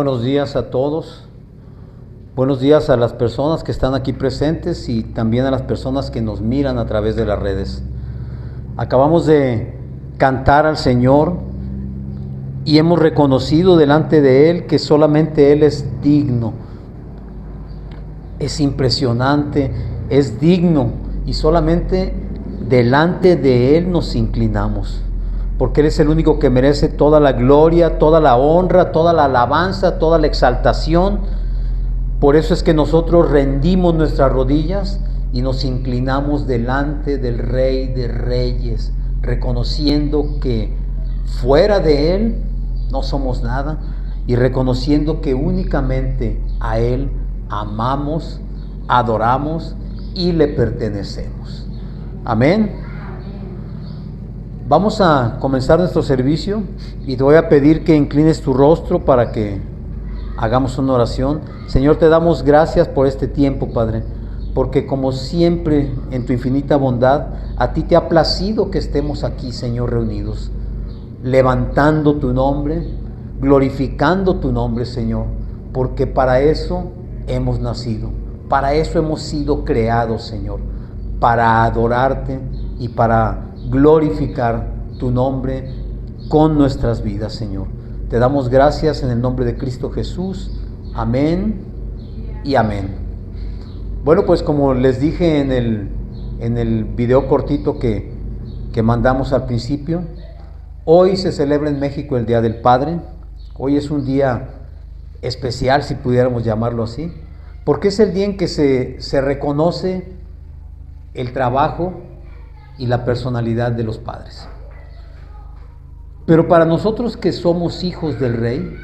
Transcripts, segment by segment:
buenos días a todos. Buenos días a las personas que están aquí presentes y también a las personas que nos miran a través de las redes. Acabamos de cantar al Señor y hemos reconocido delante de Él que solamente Él es digno. Es impresionante, es digno y solamente delante de Él nos inclinamos. Porque Él es el único que merece toda la gloria, toda la honra, toda la alabanza, toda la exaltación. Por eso es que nosotros rendimos nuestras rodillas y nos inclinamos delante del Rey de Reyes, reconociendo que fuera de Él no somos nada y reconociendo que únicamente a Él amamos, adoramos y le pertenecemos. Amén. Vamos a comenzar nuestro servicio y te voy a pedir que inclines tu rostro para que hagamos una oración. Señor, te damos gracias por este tiempo, Padre, porque como siempre en tu infinita bondad, a ti te ha placido que estemos aquí, Señor, reunidos, levantando tu nombre, glorificando tu nombre, Señor, porque para eso hemos nacido, para eso hemos sido creados, Señor, para adorarte y para glorificar tu nombre con nuestras vidas, Señor. Te damos gracias en el nombre de Cristo Jesús. Amén y amén. Bueno, pues como les dije en el video cortito que mandamos al principio, hoy se celebra en México el Día del Padre. Hoy es un día especial, si pudiéramos llamarlo así, porque es el día en que se reconoce el trabajo y la personalidad de los padres. Pero para nosotros que somos hijos del Rey,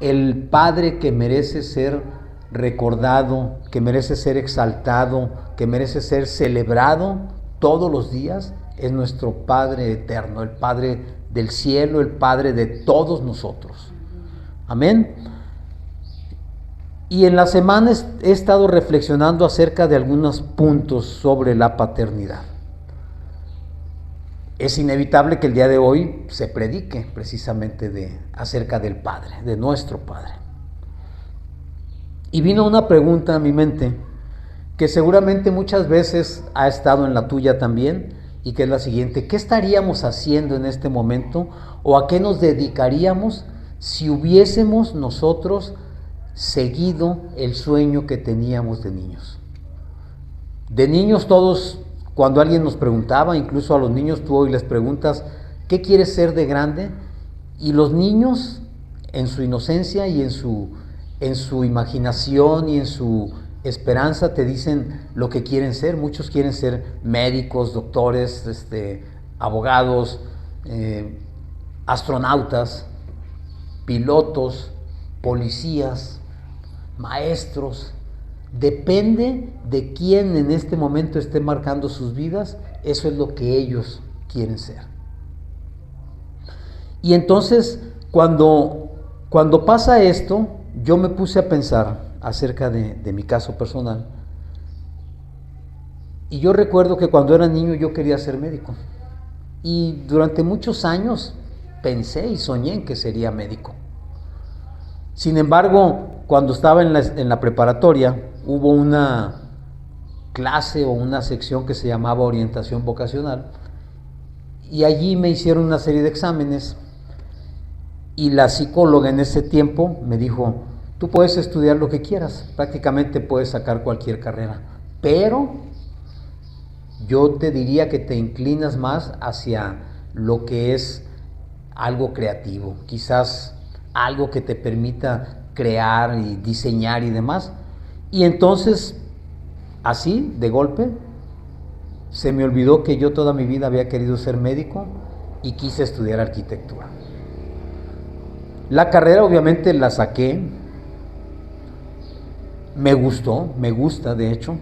el Padre que merece ser recordado, que merece ser exaltado, que merece ser celebrado todos los días, es nuestro Padre eterno, el Padre del cielo, el Padre de todos nosotros. Amén. Y en la semana he estado reflexionando acerca de algunos puntos sobre la paternidad. Es inevitable que el día de hoy se predique precisamente acerca del Padre, de nuestro Padre. Y vino una pregunta a mi mente que seguramente muchas veces ha estado en la tuya también, y que es la siguiente: ¿qué estaríamos haciendo en este momento o a qué nos dedicaríamos si hubiésemos nosotros seguido el sueño que teníamos de niños? De niños todos, cuando alguien nos preguntaba, incluso a los niños tú hoy les preguntas, ¿qué quieres ser de grande? Y los niños, en su inocencia y en su imaginación y en su esperanza, te dicen lo que quieren ser. Muchos quieren ser médicos, doctores, abogados, astronautas, pilotos, policías, maestros. Depende de quién en este momento esté marcando sus vidas, eso es lo que ellos quieren ser. Y entonces, cuando pasa esto, yo me puse a pensar acerca de mi caso personal. Y yo recuerdo que cuando era niño yo quería ser médico. Y durante muchos años pensé y soñé en que sería médico. Sin embargo, cuando estaba en la preparatoria, hubo una clase o una sección que se llamaba orientación vocacional, y allí me hicieron una serie de exámenes, y la psicóloga en ese tiempo me dijo: tú puedes estudiar lo que quieras, prácticamente puedes sacar cualquier carrera, pero yo te diría que te inclinas más hacia lo que es algo creativo, quizás algo que te permita crear y diseñar y demás. Y entonces, así, de golpe, se me olvidó que yo toda mi vida había querido ser médico y quise estudiar arquitectura. La carrera obviamente la saqué, me gusta de hecho,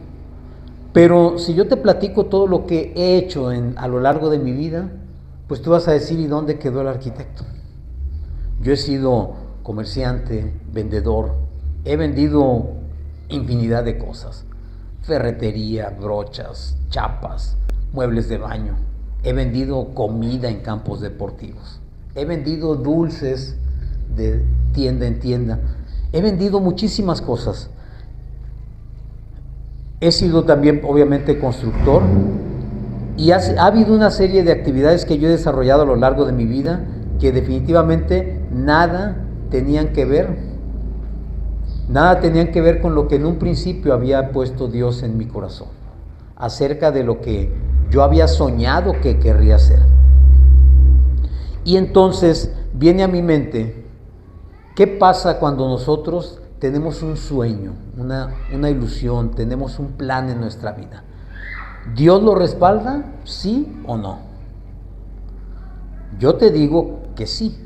pero si yo te platico todo lo que he hecho a lo largo de mi vida, pues tú vas a decir: ¿y dónde quedó el arquitecto? Yo he sido comerciante, vendedor, he vendido infinidad de cosas: ferretería, brochas, chapas, muebles de baño. He vendido comida en campos deportivos. He vendido dulces de tienda en tienda. He vendido muchísimas cosas. He sido también, obviamente, constructor. Y ha habido una serie de actividades que yo he desarrollado a lo largo de mi vida que definitivamente nada tenían que ver con lo que en un principio había puesto Dios en mi corazón, acerca de lo que yo había soñado que querría hacer. Y entonces viene a mi mente, ¿qué pasa cuando nosotros tenemos un sueño, una ilusión, tenemos un plan en nuestra vida? ¿Dios lo respalda? ¿Sí o no? Yo te digo que sí,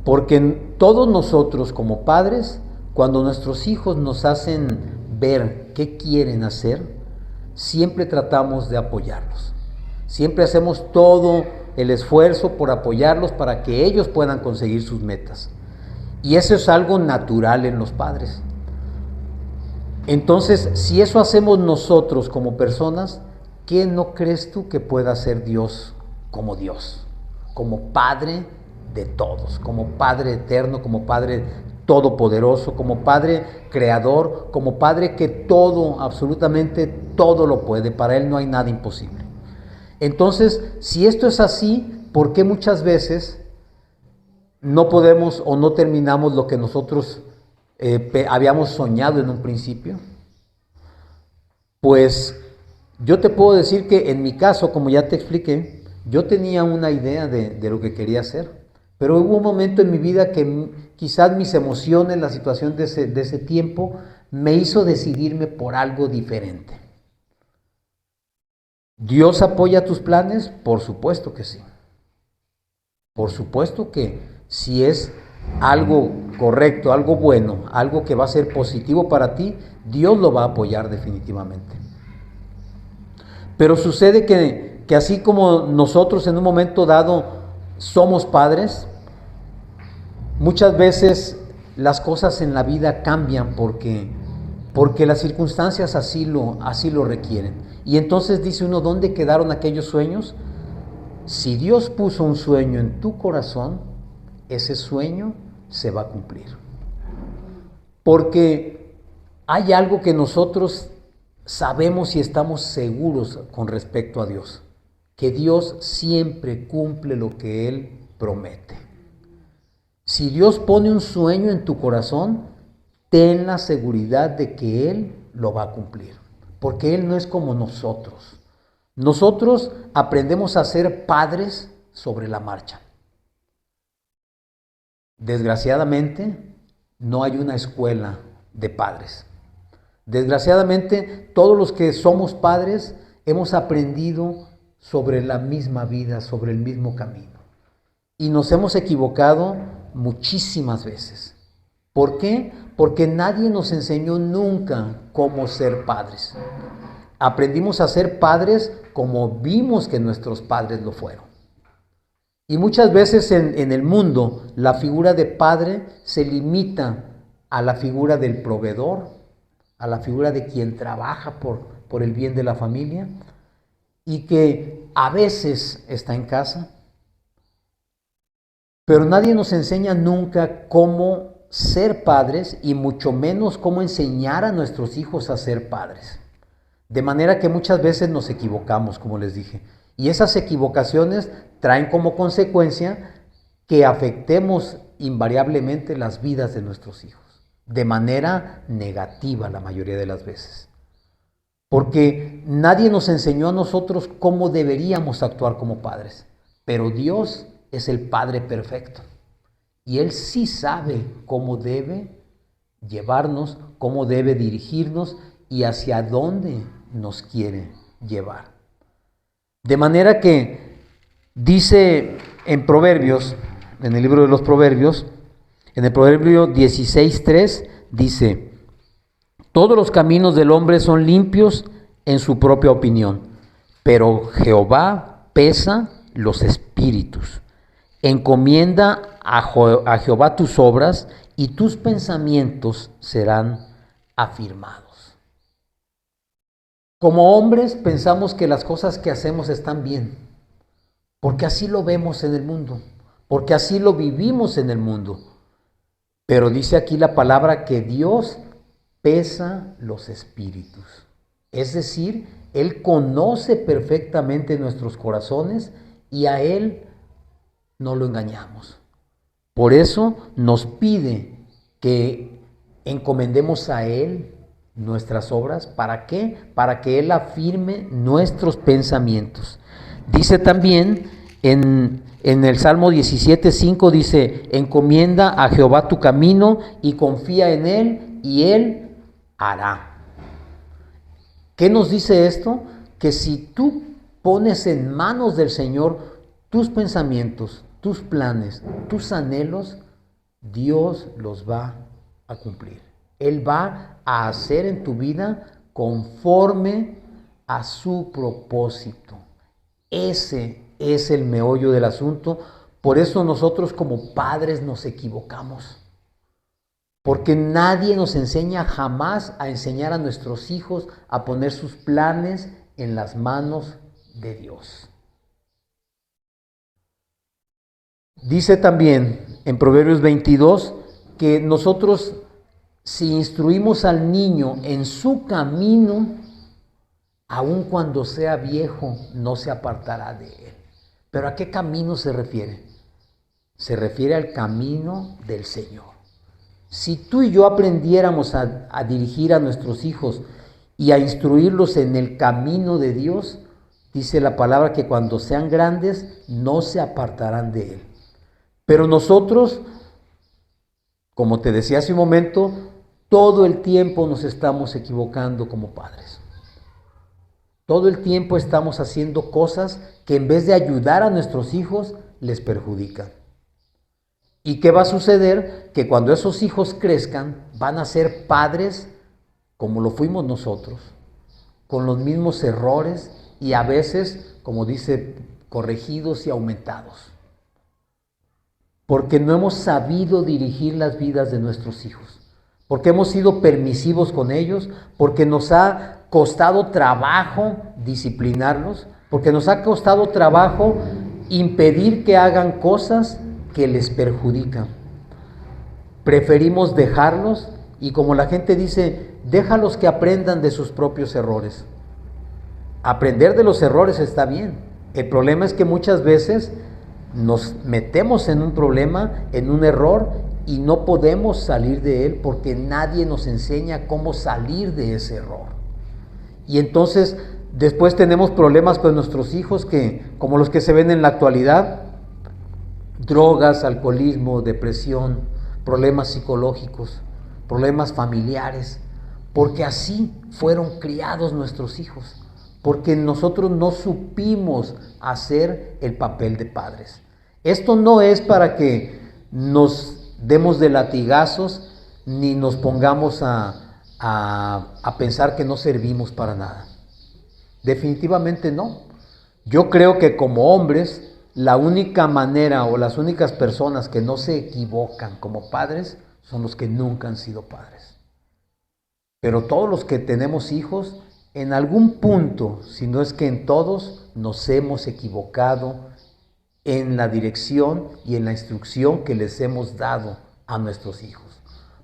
porque todos nosotros como padres, cuando nuestros hijos nos hacen ver qué quieren hacer, siempre tratamos de apoyarlos. Siempre hacemos todo el esfuerzo por apoyarlos para que ellos puedan conseguir sus metas. Y eso es algo natural en los padres. Entonces, si eso hacemos nosotros como personas, ¿qué no crees tú que pueda hacer Dios como Dios? Como Padre de todos, como Padre eterno, como Padre todopoderoso, como Padre creador, como Padre que todo, absolutamente todo lo puede. Para Él no hay nada imposible. Entonces, si esto es así, ¿por qué muchas veces no podemos o no terminamos lo que nosotros habíamos soñado en un principio? Pues yo te puedo decir que en mi caso, como ya te expliqué, yo tenía una idea de lo que quería hacer, pero hubo un momento en mi vida que quizás mis emociones, la situación de ese tiempo, me hizo decidirme por algo diferente. ¿Dios apoya tus planes? Por supuesto que sí. Por supuesto que si es algo correcto, algo bueno, algo que va a ser positivo para ti, Dios lo va a apoyar definitivamente. Pero sucede que así como nosotros en un momento dado somos padres, muchas veces las cosas en la vida cambian porque las circunstancias así lo requieren. Y entonces dice uno, ¿dónde quedaron aquellos sueños? Si Dios puso un sueño en tu corazón, ese sueño se va a cumplir. Porque hay algo que nosotros sabemos y estamos seguros con respecto a Dios, que Dios siempre cumple lo que Él promete. Si Dios pone un sueño en tu corazón, ten la seguridad de que Él lo va a cumplir, porque Él no es como nosotros. Nosotros aprendemos a ser padres sobre la marcha. Desgraciadamente, no hay una escuela de padres. Desgraciadamente, todos los que somos padres hemos aprendido sobre la misma vida, sobre el mismo camino. Y nos hemos equivocado muchísimas veces. ¿Por qué? Porque nadie nos enseñó nunca cómo ser padres. Aprendimos a ser padres como vimos que nuestros padres lo fueron. Y muchas veces en el mundo la figura de padre se limita a la figura del proveedor, a la figura de quien trabaja por el bien de la familia y que a veces está en casa. Pero nadie nos enseña nunca cómo ser padres y mucho menos cómo enseñar a nuestros hijos a ser padres. De manera que muchas veces nos equivocamos, como les dije. Y esas equivocaciones traen como consecuencia que afectemos invariablemente las vidas de nuestros hijos. De manera negativa la mayoría de las veces. Porque nadie nos enseñó a nosotros cómo deberíamos actuar como padres. Pero Dios es el Padre perfecto. Y Él sí sabe cómo debe llevarnos, cómo debe dirigirnos y hacia dónde nos quiere llevar. De manera que dice en Proverbios, en el libro de los Proverbios, en el Proverbio 16:3, dice: todos los caminos del hombre son limpios en su propia opinión, pero Jehová pesa los espíritus. Encomienda a Jehová tus obras y tus pensamientos serán afirmados. Como hombres pensamos que las cosas que hacemos están bien, porque así lo vemos en el mundo, porque así lo vivimos en el mundo. Pero dice aquí la palabra que Dios pesa los espíritus. Es decir, Él conoce perfectamente nuestros corazones y a Él no lo engañamos. Por eso nos pide que encomendemos a Él nuestras obras. ¿Para qué? Para que Él afirme nuestros pensamientos. Dice también en el Salmo 17:5, dice, encomienda a Jehová tu camino y confía en Él y Él hará. ¿Qué nos dice esto? Que si tú pones en manos del Señor tus pensamientos, tus planes, tus anhelos, Dios los va a cumplir. Él va a hacer en tu vida conforme a su propósito. Ese es el meollo del asunto. Por eso nosotros como padres nos equivocamos. Porque nadie nos enseña jamás a enseñar a nuestros hijos a poner sus planes en las manos de Dios. Dice también en Proverbios 22 que nosotros, si instruimos al niño en su camino, aun cuando sea viejo, no se apartará de él. ¿Pero a qué camino se refiere? Se refiere al camino del Señor. Si tú y yo aprendiéramos a dirigir a nuestros hijos y a instruirlos en el camino de Dios, dice la palabra que cuando sean grandes no se apartarán de él. Pero nosotros, como te decía hace un momento, todo el tiempo nos estamos equivocando como padres. Todo el tiempo estamos haciendo cosas que en vez de ayudar a nuestros hijos, les perjudican. ¿Y qué va a suceder? Que cuando esos hijos crezcan, van a ser padres como lo fuimos nosotros, con los mismos errores y a veces, como dice, corregidos y aumentados. Porque no hemos sabido dirigir las vidas de nuestros hijos, porque hemos sido permisivos con ellos, porque nos ha costado trabajo disciplinarlos, porque nos ha costado trabajo impedir que hagan cosas que les perjudican. Preferimos dejarlos y, como la gente dice, déjalos que aprendan de sus propios errores. Aprender de los errores está bien. El problema es que muchas veces nos metemos en un problema, en un error, y no podemos salir de él porque nadie nos enseña cómo salir de ese error. Y entonces después tenemos problemas con nuestros hijos como los que se ven en la actualidad: drogas, alcoholismo, depresión, problemas psicológicos, problemas familiares, porque así fueron criados nuestros hijos, porque nosotros no supimos hacer el papel de padres. Esto no es para que nos demos de latigazos ni nos pongamos a pensar que no servimos para nada. Definitivamente no. Yo creo que como hombres, la única manera o las únicas personas que no se equivocan como padres son los que nunca han sido padres. Pero todos los que tenemos hijos, en algún punto, si no es que en todos, nos hemos equivocado en la dirección y en la instrucción que les hemos dado a nuestros hijos.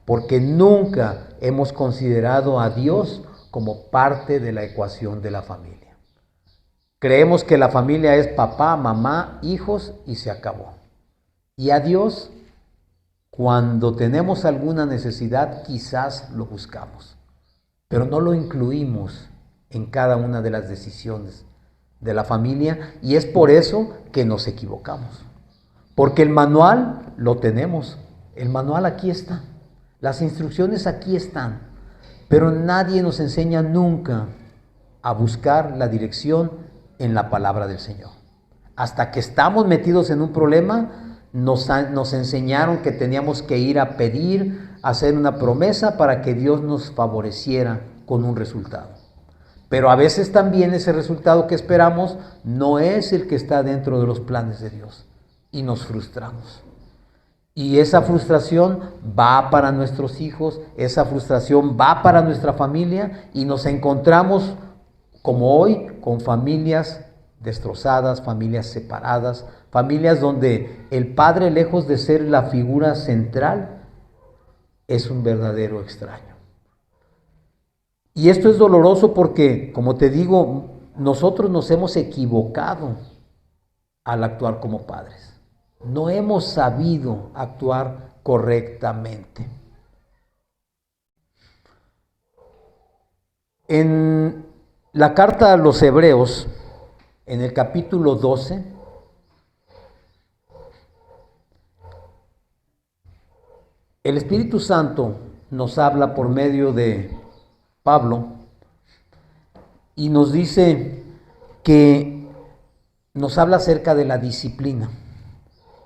Porque nunca hemos considerado a Dios como parte de la ecuación de la familia. Creemos que la familia es papá, mamá, hijos y se acabó. Y a Dios, cuando tenemos alguna necesidad, quizás lo buscamos, pero no lo incluimos en cada una de las decisiones de la familia, y es por eso que nos equivocamos. Porque el manual lo tenemos, el manual aquí está, las instrucciones aquí están, pero nadie nos enseña nunca a buscar la dirección en la palabra del Señor. Hasta que estamos metidos en un problema, nos enseñaron que teníamos que ir a pedir, hacer una promesa para que Dios nos favoreciera con un resultado. Pero a veces también ese resultado que esperamos no es el que está dentro de los planes de Dios y nos frustramos. Y esa frustración va para nuestros hijos, esa frustración va para nuestra familia, y nos encontramos como hoy con familias destrozadas, familias separadas, familias donde el padre, lejos de ser la figura central, es un verdadero extraño. Y esto es doloroso porque, como te digo, nosotros nos hemos equivocado al actuar como padres. No hemos sabido actuar correctamente. En la carta a los Hebreos, en el capítulo 12, el Espíritu Santo nos habla por medio de Pablo y nos dice que nos habla acerca de la disciplina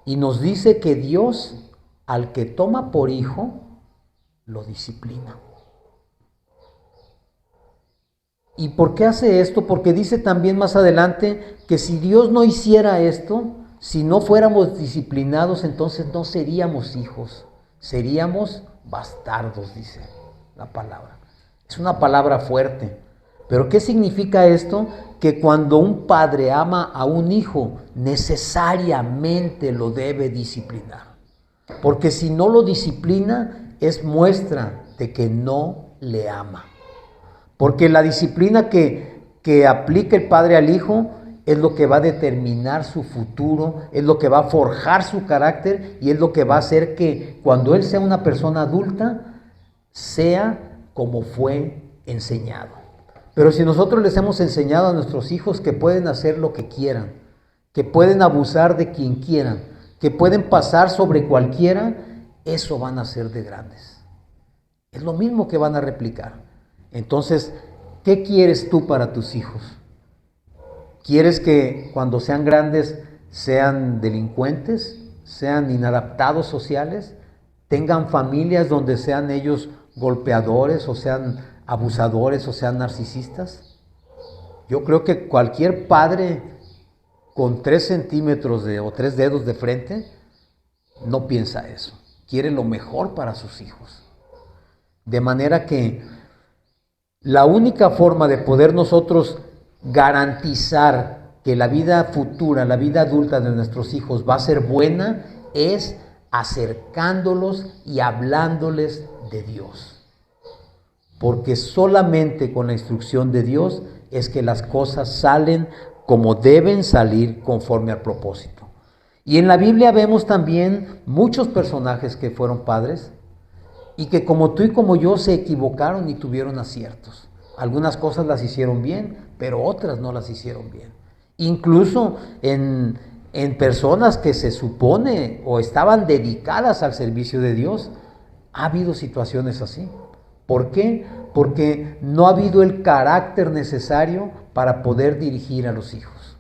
y nos dice que Dios al que toma por hijo lo disciplina. ¿Y por qué hace esto? Porque dice también más adelante que si Dios no hiciera esto, si no fuéramos disciplinados, entonces no seríamos hijos, seríamos bastardos, dice la palabra. Es una palabra fuerte. Pero ¿qué significa esto? Que cuando un padre ama a un hijo, necesariamente lo debe disciplinar. Porque si no lo disciplina, es muestra de que no le ama. Porque la disciplina que aplica el padre al hijo es lo que va a determinar su futuro, es lo que va a forjar su carácter y es lo que va a hacer que cuando él sea una persona adulta, sea como fue enseñado. Pero si nosotros les hemos enseñado a nuestros hijos que pueden hacer lo que quieran, que pueden abusar de quien quieran, que pueden pasar sobre cualquiera, eso van a ser de grandes. Es lo mismo que van a replicar. Entonces, ¿qué quieres tú para tus hijos? ¿Quieres que cuando sean grandes sean delincuentes, sean inadaptados sociales, tengan familias donde sean ellos golpeadores o sean abusadores o sean narcisistas? Yo creo que cualquier padre con 3 centímetros o 3 dedos de frente no piensa eso. Quiere lo mejor para sus hijos. De manera que la única forma de poder nosotros garantizar que la vida futura, la vida adulta de nuestros hijos va a ser buena es acercándolos y hablándoles de Dios. Porque solamente con la instrucción de Dios es que las cosas salen como deben salir conforme al propósito. Y en la Biblia vemos también muchos personajes que fueron padres y que como tú y como yo se equivocaron y tuvieron aciertos. Algunas cosas las hicieron bien, pero otras no las hicieron bien. Incluso en personas que se supone o estaban dedicadas al servicio de Dios, ha habido situaciones así. ¿Por qué? Porque no ha habido el carácter necesario para poder dirigir a los hijos.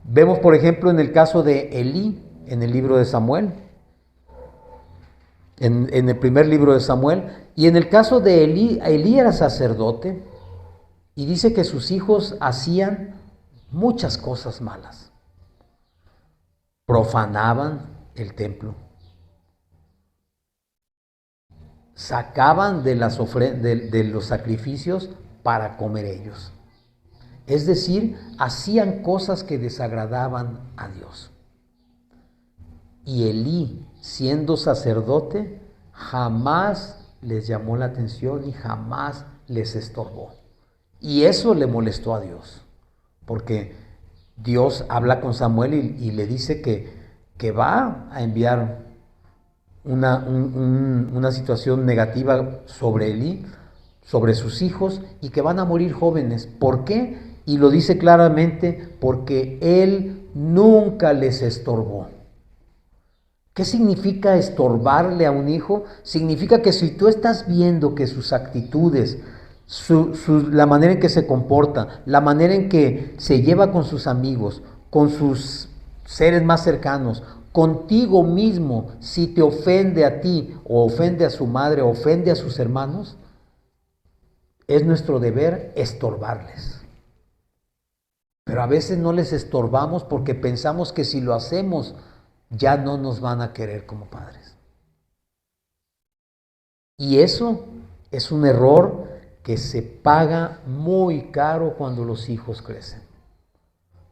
Vemos, por ejemplo, en el caso de Elí, en el libro de Samuel, en el primer libro de Samuel, y en el caso de Elí, Elí era sacerdote, y dice que sus hijos hacían muchas cosas malas. Profanaban el templo. Sacaban de los sacrificios para comer ellos. Es decir, hacían cosas que desagradaban a Dios. Y Elí, siendo sacerdote, jamás les llamó la atención y jamás les estorbó. Y eso le molestó a Dios, porque Dios habla con Samuel y le dice que va a enviar una situación negativa sobre Elí, sobre sus hijos, y que van a morir jóvenes. ¿Por qué? Y lo dice claramente, porque él nunca les estorbó. ¿Qué significa estorbarle a un hijo? Significa que si tú estás viendo que sus actitudes, la manera en que se comporta, la manera en que se lleva con sus amigos, con sus seres más cercanos, contigo mismo, si te ofende a ti o ofende a su madre o ofende a sus hermanos, es nuestro deber estorbarles. Pero a veces no les estorbamos porque pensamos que si lo hacemos ya no nos van a querer como padres. Y eso es un error que se paga muy caro cuando los hijos crecen.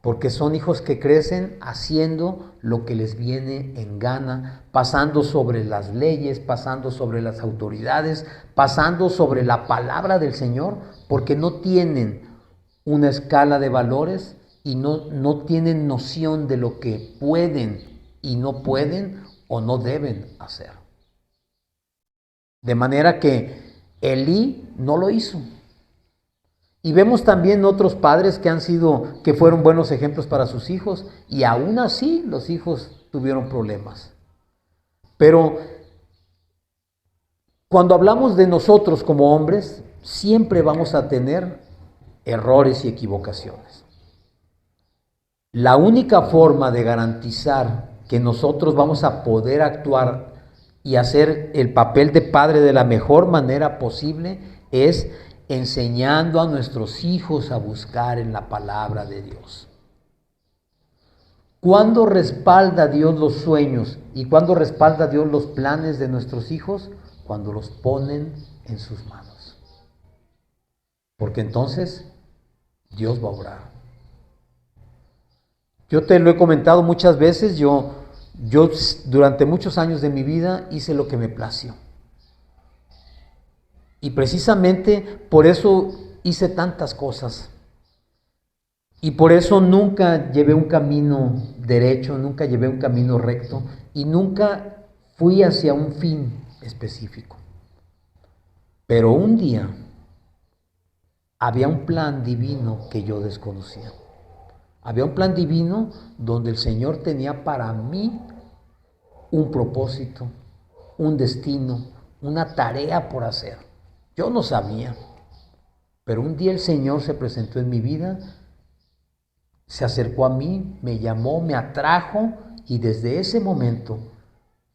porque son hijos que crecen haciendo lo que les viene en gana, pasando sobre las leyes, pasando sobre las autoridades, pasando sobre la palabra del Señor, porque no tienen una escala de valores y no tienen noción de lo que pueden y no pueden o no deben hacer. De manera que Elí no lo hizo. Y vemos también otros padres que fueron buenos ejemplos para sus hijos, y aún así los hijos tuvieron problemas. Pero cuando hablamos de nosotros como hombres, siempre vamos a tener errores y equivocaciones. La única forma de garantizar que nosotros vamos a poder actuar y hacer el papel de padre de la mejor manera posible es enseñando a nuestros hijos a buscar en la palabra de Dios. ¿Cuándo respalda Dios los sueños y cuándo respalda Dios los planes de nuestros hijos? Cuando los ponen en sus manos. Porque entonces Dios va a obrar. Yo te lo he comentado muchas veces, yo durante muchos años de mi vida hice lo que me plació. Y precisamente por eso hice tantas cosas. Y por eso nunca llevé un camino derecho, nunca llevé un camino recto y nunca fui hacia un fin específico. Pero un día había un plan divino que yo desconocía. Había un plan divino donde el Señor tenía para mí un propósito, un destino, una tarea por hacer. Yo no sabía, pero un día el Señor se presentó en mi vida, se acercó a mí, me llamó, me atrajo y desde ese momento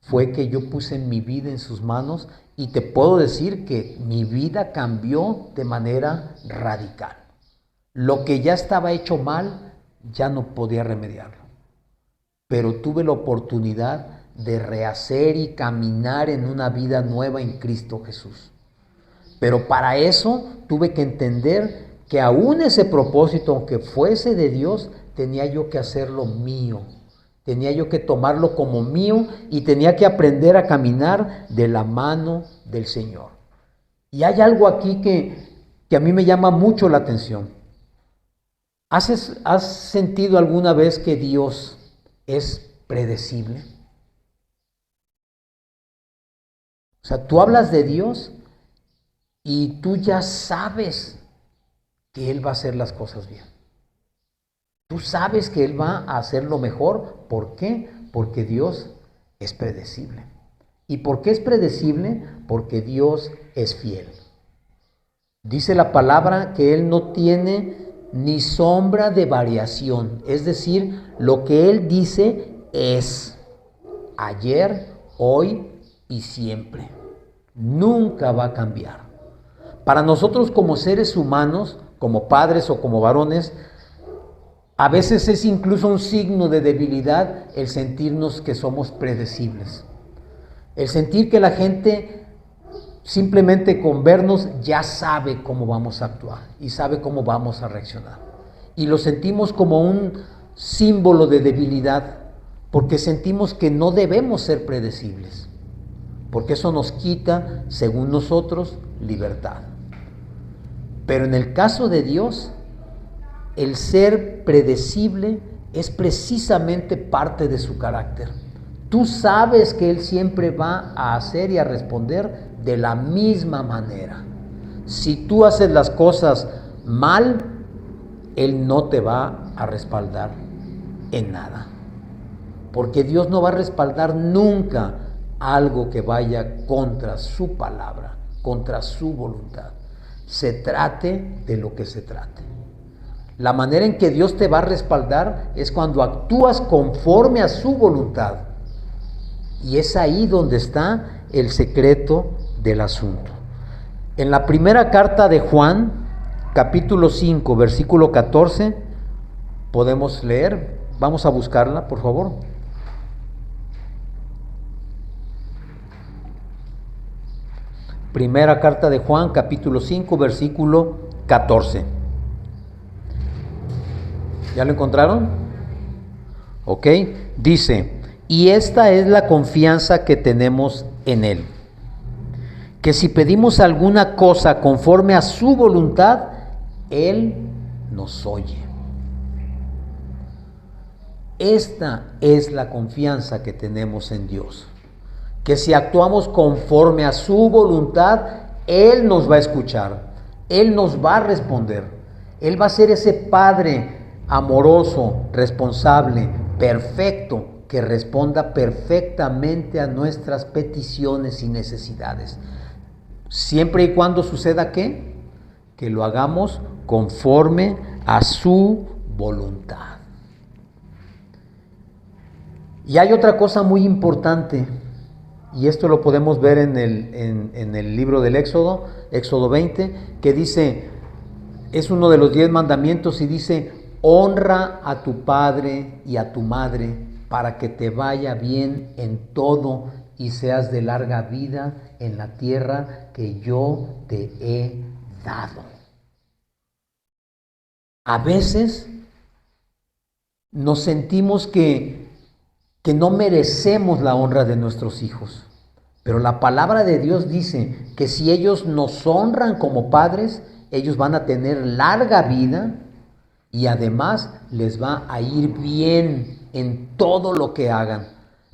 fue que yo puse mi vida en sus manos y te puedo decir que mi vida cambió de manera radical. Lo que ya estaba hecho mal, ya no podía remediarlo. Pero tuve la oportunidad de rehacer y caminar en una vida nueva en Cristo Jesús. Pero para eso tuve que entender que aún ese propósito, aunque fuese de Dios, tenía yo que hacerlo mío. Tenía yo que tomarlo como mío y tenía que aprender a caminar de la mano del Señor. Y hay algo aquí que a mí me llama mucho la atención. ¿Has sentido alguna vez que Dios es predecible? O sea, tú hablas de Dios y tú ya sabes que Él va a hacer las cosas bien. Tú sabes que Él va a hacer lo mejor. ¿Por qué? Porque Dios es predecible. ¿Y por qué es predecible? Porque Dios es fiel. Dice la palabra que Él no tiene ni sombra de variación. Es decir, lo que Él dice es ayer, hoy y siempre. Nunca va a cambiar. Para nosotros como seres humanos, como padres o como varones, a veces es incluso un signo de debilidad el sentirnos que somos predecibles. El sentir que la gente simplemente con vernos ya sabe cómo vamos a actuar y sabe cómo vamos a reaccionar. Y lo sentimos como un símbolo de debilidad porque sentimos que no debemos ser predecibles, porque eso nos quita, según nosotros, libertad. Pero en el caso de Dios, el ser predecible es precisamente parte de su carácter. Tú sabes que Él siempre va a hacer y a responder de la misma manera. Si tú haces las cosas mal, Él no te va a respaldar en nada. Porque Dios no va a respaldar nunca algo que vaya contra su palabra, contra su voluntad. Se trate de lo que se trate. La manera en que Dios te va a respaldar es cuando actúas conforme a su voluntad. Y es ahí donde está el secreto del asunto. En la primera carta de Juan, capítulo 5, versículo 14, podemos leer. Vamos a buscarla, por favor. Primera carta de Juan, capítulo 5, versículo 14. ¿Ya lo encontraron? Ok, dice, y esta es la confianza que tenemos en Él, que si pedimos alguna cosa conforme a su voluntad, Él nos oye. Esta es la confianza que tenemos en Dios, que si actuamos conforme a su voluntad, Él nos va a escuchar, Él nos va a responder, Él va a ser ese Padre amoroso, responsable, perfecto, que responda perfectamente a nuestras peticiones y necesidades. Siempre y cuando suceda ¿qué? Que lo hagamos conforme a su voluntad. Y hay otra cosa muy importante, y esto lo podemos ver en el libro del Éxodo, Éxodo 20, que dice, es uno de los 10 mandamientos y dice, honra a tu padre y a tu madre para que te vaya bien en todo y seas de larga vida en la tierra que yo te he dado. A veces nos sentimos que no merecemos la honra de nuestros hijos. Pero la palabra de Dios dice que si ellos nos honran como padres, ellos van a tener larga vida y además les va a ir bien en todo lo que hagan.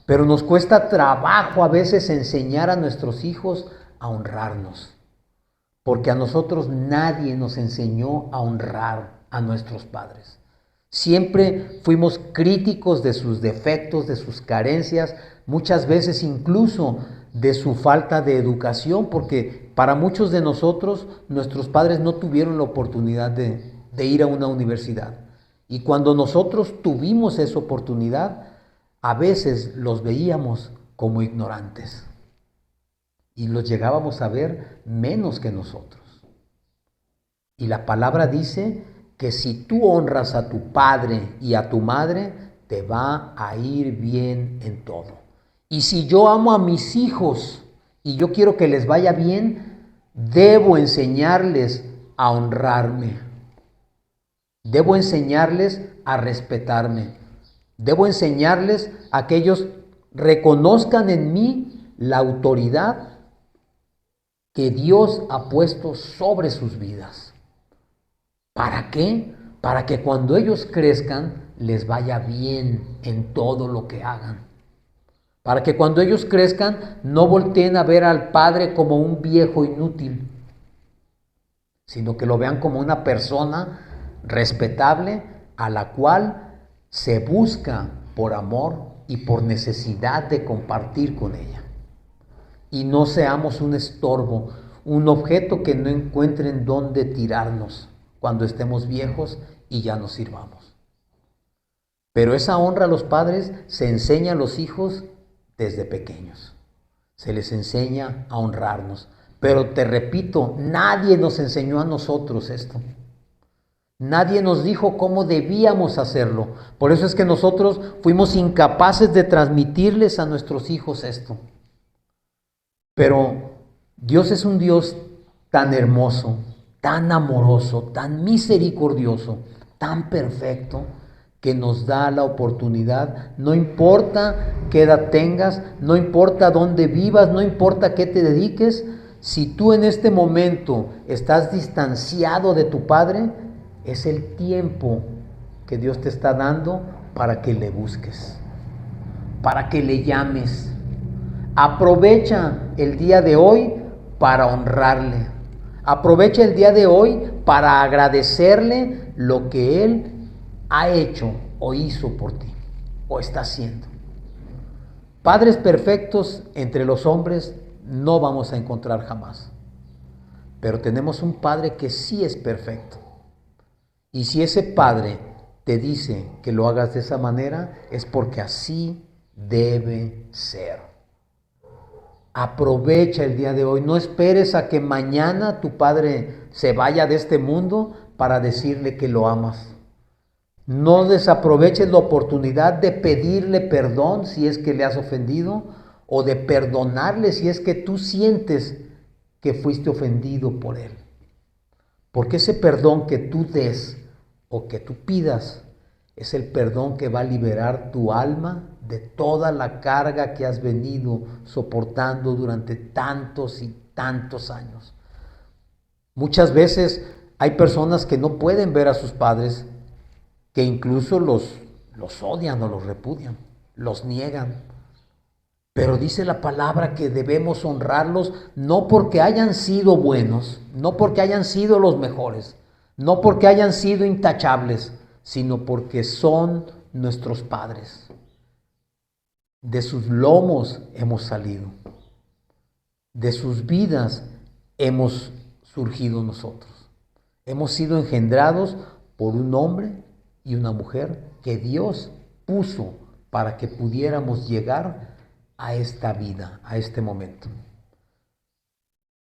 Pero nos cuesta trabajo a veces enseñar a nuestros hijos a honrarnos, porque a nosotros nadie nos enseñó a honrar a nuestros padres. Siempre fuimos críticos de sus defectos, de sus carencias, muchas veces incluso de su falta de educación, porque para muchos de nosotros, nuestros padres no tuvieron la oportunidad de ir a una universidad. Y cuando nosotros tuvimos esa oportunidad, a veces los veíamos como ignorantes y los llegábamos a ver menos que nosotros. Y la palabra dice que si tú honras a tu padre y a tu madre, te va a ir bien en todo. Y si yo amo a mis hijos y yo quiero que les vaya bien, debo enseñarles a honrarme. Debo enseñarles a respetarme. Debo enseñarles a que ellos reconozcan en mí la autoridad que Dios ha puesto sobre sus vidas. ¿Para qué? Para que cuando ellos crezcan les vaya bien en todo lo que hagan. Para que cuando ellos crezcan no volteen a ver al padre como un viejo inútil, sino que lo vean como una persona respetable a la cual se busca por amor y por necesidad de compartir con ella. Y no seamos un estorbo, un objeto que no encuentren dónde tirarnos cuando estemos viejos y ya no sirvamos. Pero esa honra a los padres se enseña a los hijos desde pequeños. Se les enseña a honrarnos. Pero te repito, nadie nos enseñó a nosotros esto. Nadie nos dijo cómo debíamos hacerlo. Por eso es que nosotros fuimos incapaces de transmitirles a nuestros hijos esto. Pero Dios es un Dios tan hermoso, tan amoroso, tan misericordioso, tan perfecto, que nos da la oportunidad, no importa qué edad tengas, no importa dónde vivas, no importa qué te dediques, si tú en este momento estás distanciado de tu Padre, es el tiempo que Dios te está dando para que le busques, para que le llames. Aprovecha el día de hoy para honrarle. Aprovecha el día de hoy para agradecerle lo que Él ha hecho o hizo por ti o está haciendo. Padres perfectos entre los hombres no vamos a encontrar jamás. Pero tenemos un Padre que sí es perfecto. Y si ese Padre te dice que lo hagas de esa manera, es porque así debe ser. Aprovecha el día de hoy. No esperes a que mañana tu padre se vaya de este mundo para decirle que lo amas. No desaproveches la oportunidad de pedirle perdón si es que le has ofendido o de perdonarle si es que tú sientes que fuiste ofendido por él. Porque ese perdón que tú des o que tú pidas Es el perdón que va a liberar tu alma de toda la carga que has venido soportando durante tantos y tantos años. Muchas veces hay personas que no pueden ver a sus padres, que incluso los odian o los repudian, los niegan. Pero dice la palabra que debemos honrarlos no porque hayan sido buenos, no porque hayan sido los mejores, no porque hayan sido intachables, sino porque son nuestros padres. De sus lomos hemos salido, de sus vidas hemos surgido nosotros. Hemos sido engendrados por un hombre y una mujer que Dios puso para que pudiéramos llegar a esta vida, a este momento.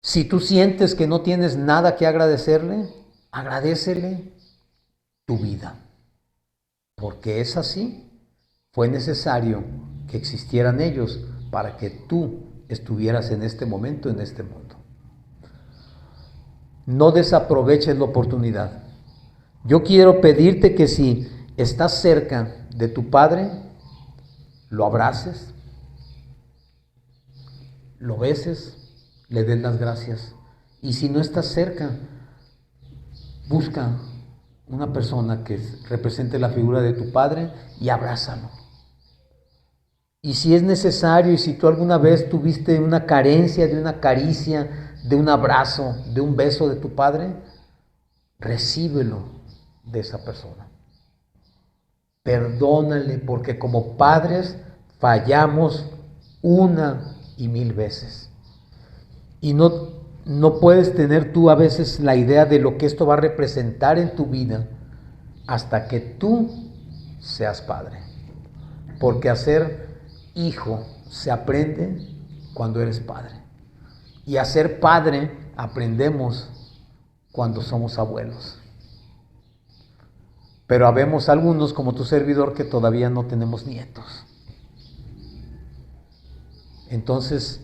Si tú sientes que no tienes nada que agradecerle, agradécele tu vida, porque es así. Fue necesario que existieran ellos para que tú estuvieras en este momento, en este mundo. No desaproveches la oportunidad. Yo quiero pedirte que si estás cerca de tu Padre, lo abraces, lo beses, le des las gracias. Y si no estás cerca, busca una persona que represente la figura de tu Padre y abrázalo. Y si es necesario, y si tú alguna vez tuviste una carencia de una caricia, de un abrazo, de un beso de tu Padre, recíbelo de esa persona. Perdónale, porque como padres fallamos una y mil veces. Y no puedes tener tú a veces la idea de lo que esto va a representar en tu vida hasta que tú seas padre. Porque a ser hijo se aprende cuando eres padre. Y a ser padre aprendemos cuando somos abuelos. Pero habemos algunos, como tu servidor, que todavía no tenemos nietos. Entonces,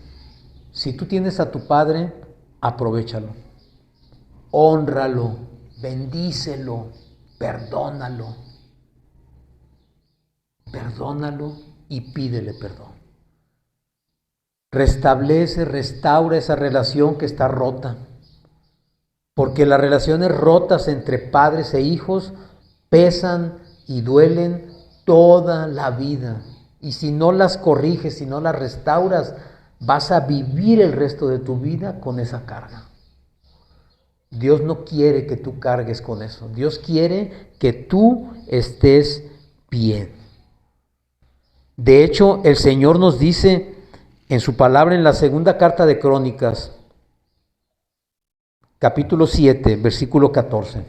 si tú tienes a tu padre, aprovéchalo, hónralo, bendícelo, perdónalo. Perdónalo y pídele perdón. Restablece, restaura esa relación que está rota. Porque las relaciones rotas entre padres e hijos pesan y duelen toda la vida. Y si no las corriges, si no las restauras, vas a vivir el resto de tu vida con esa carga. Dios no quiere que tú cargues con eso. Dios quiere que tú estés bien. De hecho, el Señor nos dice en su palabra en la segunda carta de Crónicas, capítulo 7, versículo 14.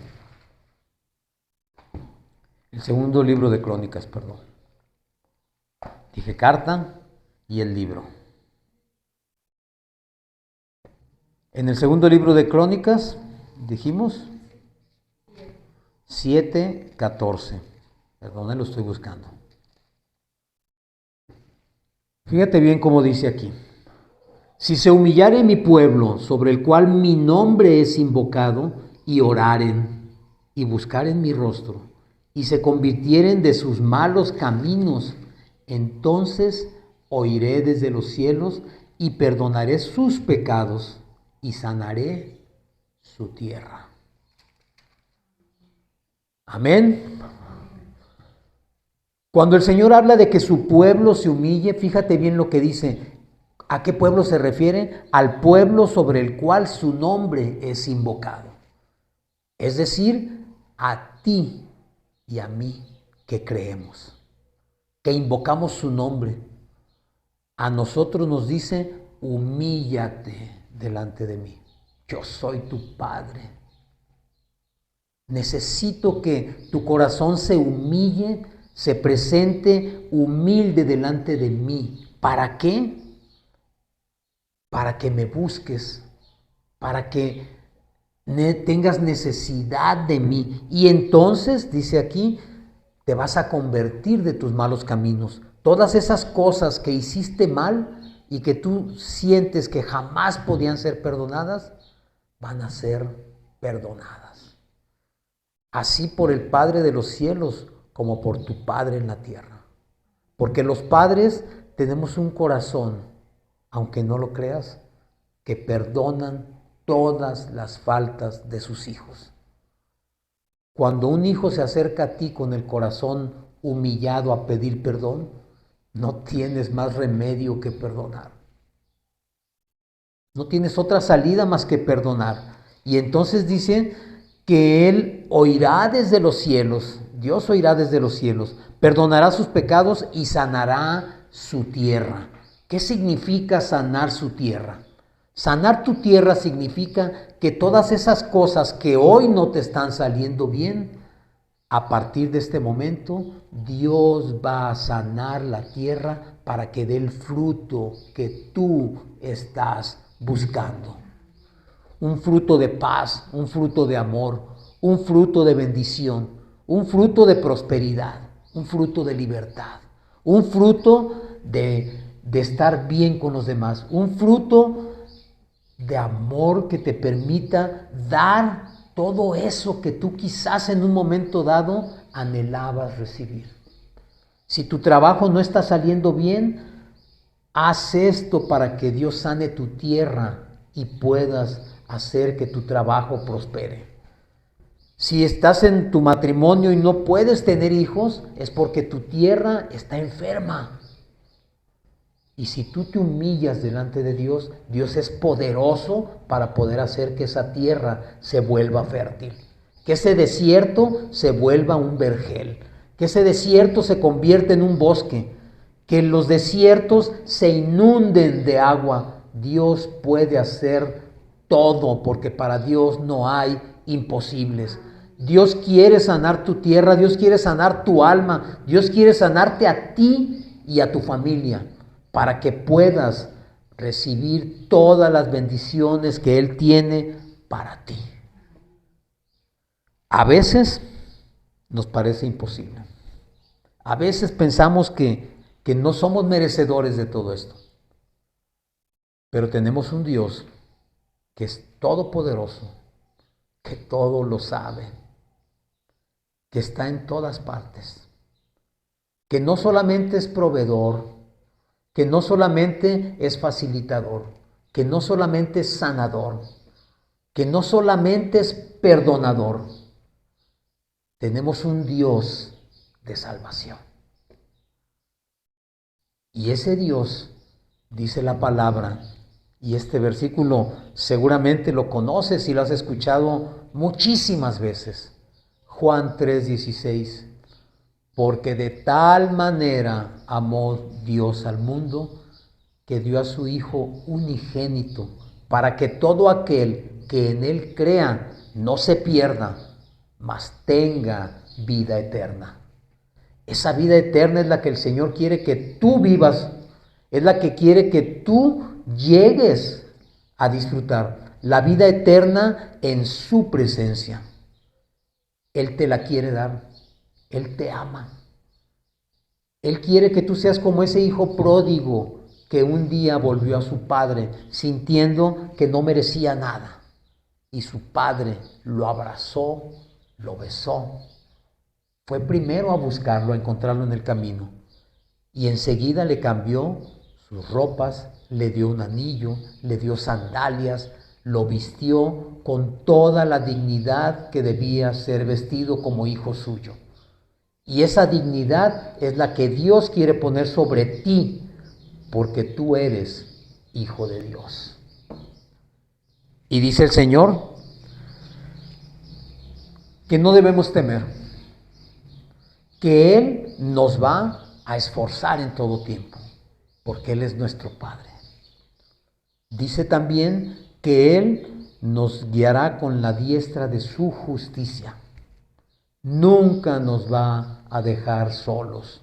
El segundo libro de Crónicas, perdón. Dije carta y el libro. En el segundo libro de Crónicas, dijimos 7, 14. Perdón, lo estoy buscando. Fíjate bien cómo dice aquí. Si se humillare mi pueblo, sobre el cual mi nombre es invocado, y oraren, y buscaren mi rostro, y se convirtieren de sus malos caminos, entonces oiré desde los cielos, y perdonaré sus pecados, y sanaré su tierra. Amén. Cuando el Señor habla de que su pueblo se humille, fíjate bien lo que dice. ¿A qué pueblo se refiere? Al pueblo sobre el cual su nombre es invocado. Es decir, a ti y a mí que creemos, que invocamos su nombre. A nosotros nos dice, humíllate delante de mí. Yo soy tu Padre. Necesito que tu corazón se humille, se presente humilde delante de mí. ¿Para qué? Para que me busques, para que tengas necesidad de mí. Y entonces, dice aquí, te vas a convertir de tus malos caminos. Todas esas cosas que hiciste mal y que tú sientes que jamás podían ser perdonadas, van a ser perdonadas. Así por el Padre de los cielos, como por tu Padre en la tierra. Porque los padres tenemos un corazón, aunque no lo creas, que perdonan todas las faltas de sus hijos. Cuando un hijo se acerca a ti con el corazón humillado a pedir perdón, no tienes más remedio que perdonar. No tienes otra salida más que perdonar. Y entonces dice que Él oirá desde los cielos, Dios oirá desde los cielos, perdonará sus pecados y sanará su tierra. ¿Qué significa sanar su tierra? Sanar tu tierra significa que todas esas cosas que hoy no te están saliendo bien, a partir de este momento, Dios va a sanar la tierra para que dé el fruto que tú estás buscando. Un fruto de paz, un fruto de amor, un fruto de bendición, un fruto de prosperidad, un fruto de libertad, un fruto de estar bien con los demás, un fruto de amor que te permita dar todo eso que tú quizás en un momento dado anhelabas recibir. Si tu trabajo no está saliendo bien, haz esto para que Dios sane tu tierra y puedas hacer que tu trabajo prospere. Si estás en tu matrimonio y no puedes tener hijos, es porque tu tierra está enferma. Y si tú te humillas delante de Dios, Dios es poderoso para poder hacer que esa tierra se vuelva fértil. Que ese desierto se vuelva un vergel. Que ese desierto se convierta en un bosque. Que los desiertos se inunden de agua. Dios puede hacer todo porque para Dios no hay imposibles. Dios quiere sanar tu tierra, Dios quiere sanar tu alma, Dios quiere sanarte a ti y a tu familia, para que puedas recibir todas las bendiciones que Él tiene para ti. A veces nos parece imposible. A veces pensamos que no somos merecedores de todo esto. Pero tenemos un Dios que es todopoderoso, que todo lo sabe, que está en todas partes, que no solamente es proveedor, que no solamente es facilitador, que no solamente es sanador, que no solamente es perdonador. Tenemos un Dios de salvación. Y ese Dios, dice la palabra, y este versículo seguramente lo conoces y lo has escuchado muchísimas veces. Juan 3:16. Porque de tal manera amó Dios al mundo que dio a su Hijo unigénito, para que todo aquel que en Él crea no se pierda, mas tenga vida eterna. Esa vida eterna es la que el Señor quiere que tú vivas, es la que quiere que tú llegues a disfrutar. La vida eterna en su presencia. Él te la quiere dar, Él te ama. Él quiere que tú seas como ese hijo pródigo que un día volvió a su padre sintiendo que no merecía nada. Y su padre lo abrazó, lo besó. Fue primero a buscarlo, a encontrarlo en el camino. Y enseguida le cambió sus ropas, le dio un anillo, le dio sandalias, lo vistió con toda la dignidad que debía ser vestido como hijo suyo. Y esa dignidad es la que Dios quiere poner sobre ti, porque tú eres hijo de Dios. Y dice el Señor que no debemos temer, que Él nos va a esforzar en todo tiempo, porque Él es nuestro Padre. Dice también que Él nos guiará con la diestra de su justicia. Nunca nos va a dejar solos.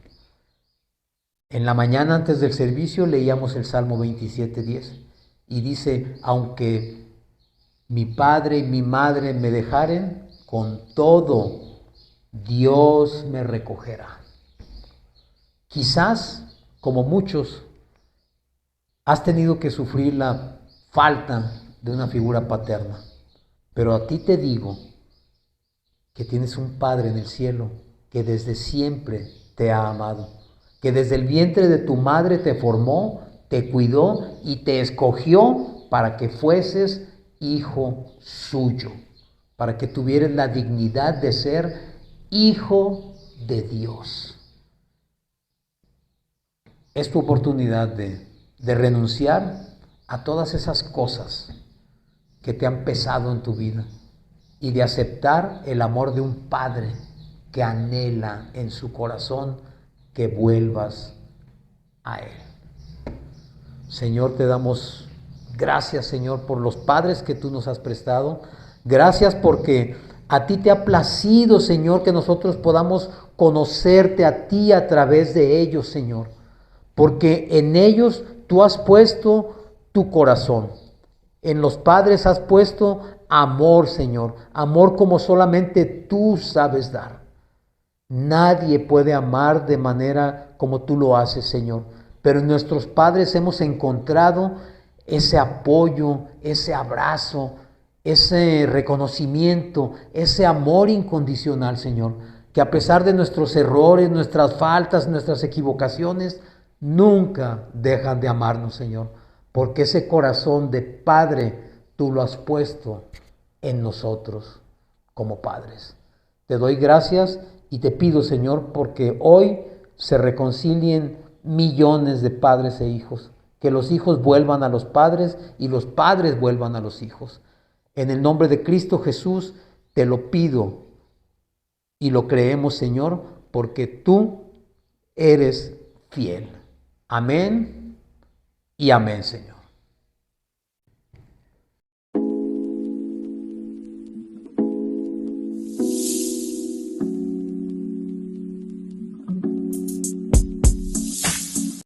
En la mañana antes del servicio leíamos el Salmo 27:10 y dice, aunque mi padre y mi madre me dejaren, con todo Dios me recogerá. Quizás, como muchos, has tenido que sufrir la falta de una figura paterna, pero a ti te digo que tienes un Padre en el cielo que desde siempre te ha amado, que desde el vientre de tu madre te formó, te cuidó y te escogió para que fueses hijo suyo, para que tuvieras la dignidad de ser hijo de Dios. Es tu oportunidad de renunciar a todas esas cosas que te han pesado en tu vida y de aceptar el amor de un padre que anhela en su corazón que vuelvas a Él. Señor, te damos gracias, Señor, por los padres que tú nos has prestado. Gracias porque a ti te ha placido, Señor, que nosotros podamos conocerte a ti a través de ellos, Señor. Porque en ellos tú has puesto tu corazón. En los padres has puesto amor, Señor. Amor como solamente tú sabes dar. Nadie puede amar de manera como tú lo haces, Señor. Pero en nuestros padres hemos encontrado ese apoyo, ese abrazo, ese reconocimiento, ese amor incondicional, Señor. Que a pesar de nuestros errores, nuestras faltas, nuestras equivocaciones, nunca dejan de amarnos, Señor. Porque ese corazón de Padre tú lo has puesto en nosotros como padres. Te doy gracias y te pido, Señor, porque hoy se reconcilien millones de padres e hijos. Que los hijos vuelvan a los padres y los padres vuelvan a los hijos. En el nombre de Cristo Jesús te lo pido y lo creemos, Señor, porque tú eres fiel. Amén y amén, Señor.